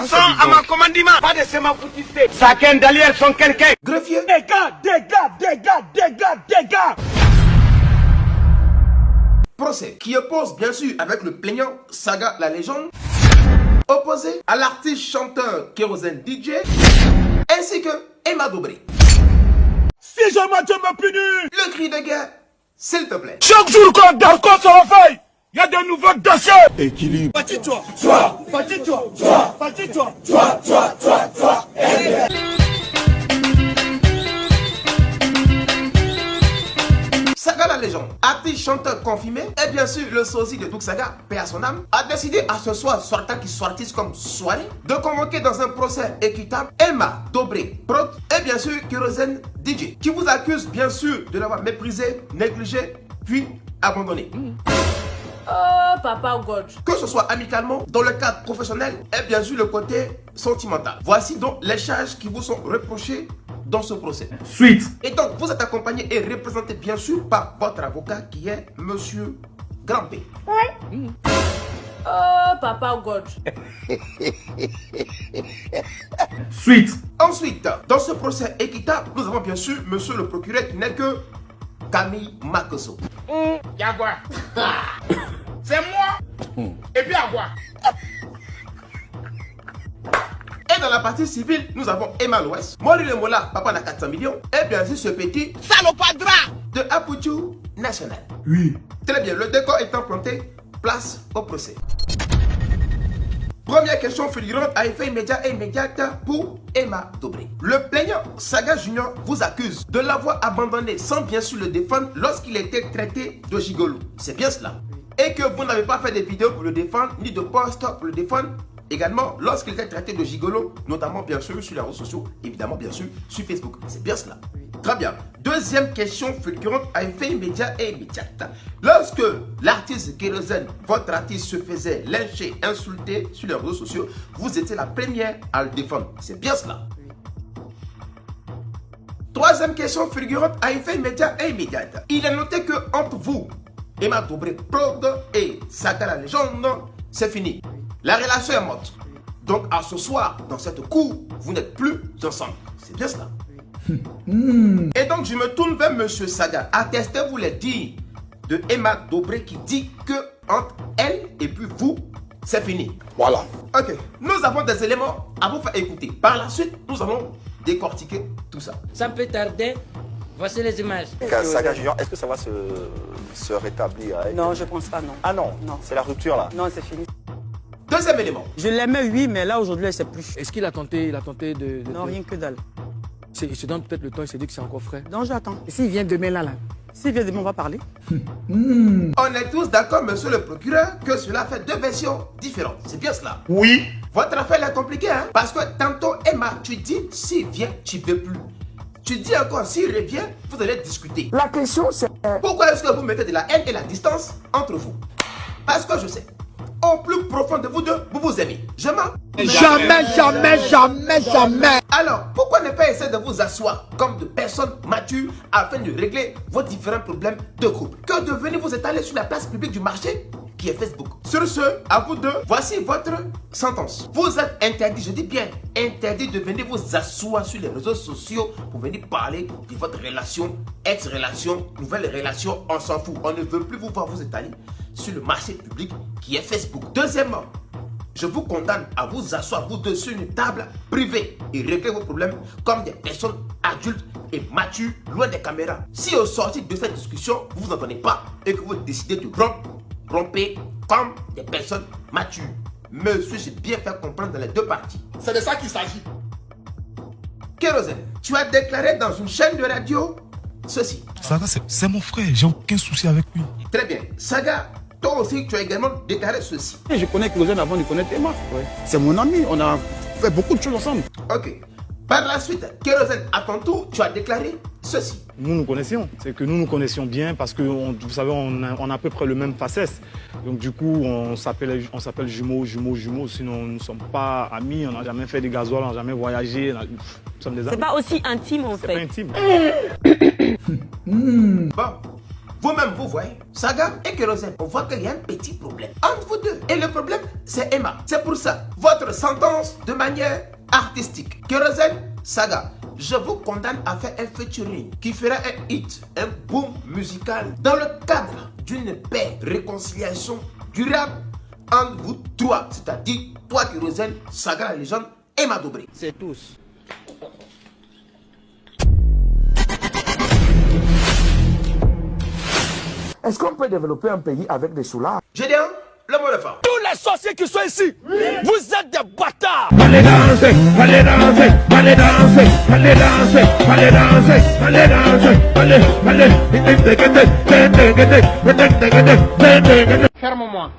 Attention à ma commandement. Pas de sémafoutiste. Chacun derrière son quelqu'un. Greffier. Dégâts. Procès qui oppose bien sûr avec le plaignant Saga la légende, opposé à l'artiste chanteur Kérosène DJ, ainsi que Emma Dobré. Si jamais tu me punis. Le cri de guerre, s'il te plaît. Chaque jour qu'on d'accord sur la feuille, il y a de nouveaux dossiers. Équilibre. Fatigue-toi. Saga la légende, artiste chanteur confirmé, et bien sûr le sosie de Doug Saga, paix à son âme, a décidé à ce soir, sortant qui sortisse comme soirée, de convoquer dans un procès équitable Emma Dobré Prod et bien sûr Kérosène DJ, qui vous accuse bien sûr de l'avoir méprisé, négligé, puis abandonné. Oh, Papa God. Que ce soit amicalement, dans le cadre professionnel et bien sûr le côté sentimental. Voici donc les charges qui vous sont reprochées dans ce procès. Suite. Et donc, vous êtes accompagné et représenté bien sûr par votre avocat qui est Monsieur Grand-P. Oh, Papa God. Suite. Ensuite, dans ce procès équitable, nous avons bien sûr Monsieur le procureur qui n'est que Camille Makoso. Yagua. C'est moi. Et puis à quoi? Et dans la partie civile, nous avons Emma Loès, Mori le Mola, papa n'a 400 millions, et bien sûr ce petit Salopadra. de Apuchu National. Oui. Très bien, le décor étant planté, place au procès. Première question fulgurante à effet immédiat et immédiate pour Emma Dobré. Le plaignant Saga Junior vous accuse de l'avoir abandonné sans bien sûr le défendre lorsqu'il était traité de gigolo. C'est bien cela. Et que vous n'avez pas fait de vidéos pour le défendre, ni de posts pour le défendre. Également, lorsqu'il était traité de gigolo, notamment bien sûr sur les réseaux sociaux, évidemment bien sûr sur Facebook. C'est bien cela. Très bien. Deuxième question fulgurante à effet immédiat et immédiate. Lorsque l'artiste Kérosène, votre artiste, se faisait lyncher, insulter sur les réseaux sociaux, vous étiez la première à le défendre. C'est bien cela. Troisième question fulgurante à effet immédiat et immédiate. Il est noté que entre vous, Emma Dobré Prod et Saga la légende, c'est fini. La relation est morte. Donc à ce soir, dans cette cour, vous n'êtes plus ensemble. C'est bien cela. Et donc je me tourne vers Monsieur Saga. Attestez-vous les dires de Emma Dobré qui dit que entre elle et puis vous, c'est fini. Voilà. Ok, nous avons des éléments à vous faire écouter. Par la suite, nous allons décortiquer tout ça. Sans plus tarder, voici les images. Saga Junior, est-ce que ça va se rétablir avec... Non, je pense pas, non. Ah non, Non. c'est la rupture là. Non, c'est fini. Deuxième élément. Je l'aimais, oui, mais là, aujourd'hui, elle sait plus. Est-ce qu'il a tenté, de... Non, rien que dalle. Il se donne peut-être le temps, il se dit que c'est encore frais. Donc, j'attends. Et s'il vient demain là S'il vient demain, on va parler. On est tous d'accord, monsieur le procureur, que cela fait deux versions différentes. C'est bien cela. Oui. Votre affaire est compliquée, hein? Parce que tantôt, Emma, tu dis, s'il vient, tu ne veux plus. Tu dis encore, s'il revient, vous allez discuter. La question c'est... Pourquoi est-ce que vous mettez de la haine et la distance entre vous? Parce que je sais, au plus profond de vous deux, vous vous aimez. Je mens? Jamais. Alors, pourquoi ne pas essayer de vous asseoir comme de personnes matures afin de régler vos différents problèmes de couple? Que de venir vous étaler sur la place publique du marché qui est Facebook. Sur ce, à vous deux, voici votre sentence. Vous êtes interdit, je dis bien interdit de venir vous asseoir sur les réseaux sociaux pour venir parler de votre relation, ex-relation, nouvelle relation, on s'en fout. On ne veut plus vous voir vous étaler sur le marché public qui est Facebook. Deuxièmement, je vous condamne à vous asseoir vous deux sur une table privée et régler vos problèmes comme des personnes adultes et matures loin des caméras. Si au sortir de cette discussion, vous vous entendez pas et que vous décidez de rompez comme des personnes matures. Monsieur, j'ai bien fait comprendre dans les deux parties. C'est de ça qu'il s'agit. Kérosène, tu as déclaré dans une chaîne de radio ceci. Saga, c'est mon frère, j'ai aucun souci avec lui. Très bien. Saga, toi aussi, tu as également déclaré ceci. Je connais Kérosène avant de connaître Emma. Ouais. C'est mon ami, on a fait beaucoup de choses ensemble. Ok. Par la suite, Kérosène, à ton tour, tu as déclaré ceci. Nous nous connaissions, c'est que nous nous connaissions bien parce que vous savez, on a à peu près le même faciès. Donc du coup, on s'appelle jumeaux, sinon nous ne sommes pas amis, on n'a jamais fait des gasoil, on n'a jamais voyagé, nous sommes des amis. C'est pas aussi intime en C'est pas fait. intime. Bon, Vous-même, vous voyez, Saga et Kérosène, on voit qu'il y a un petit problème entre vous deux. Et le problème, c'est Emma. C'est pour ça, votre sentence de manière artistique. Kérosène, Saga, je vous condamne à faire un featuring qui fera un hit, un boom musical dans le cadre d'une paix, réconciliation durable entre vous trois. C'est-à-dire, toi Kérosène, Saga la légende, Emma Dobré. C'est tous. Est-ce qu'on peut développer un pays avec des soulards? Gédéon, le mot de fin. Tous les sorciers qui sont ici, vous êtes des bâtards. Allez danser, allez danser, allez danser, allez danser, allez danser, allez danser, allez, allez. Ferme-moi.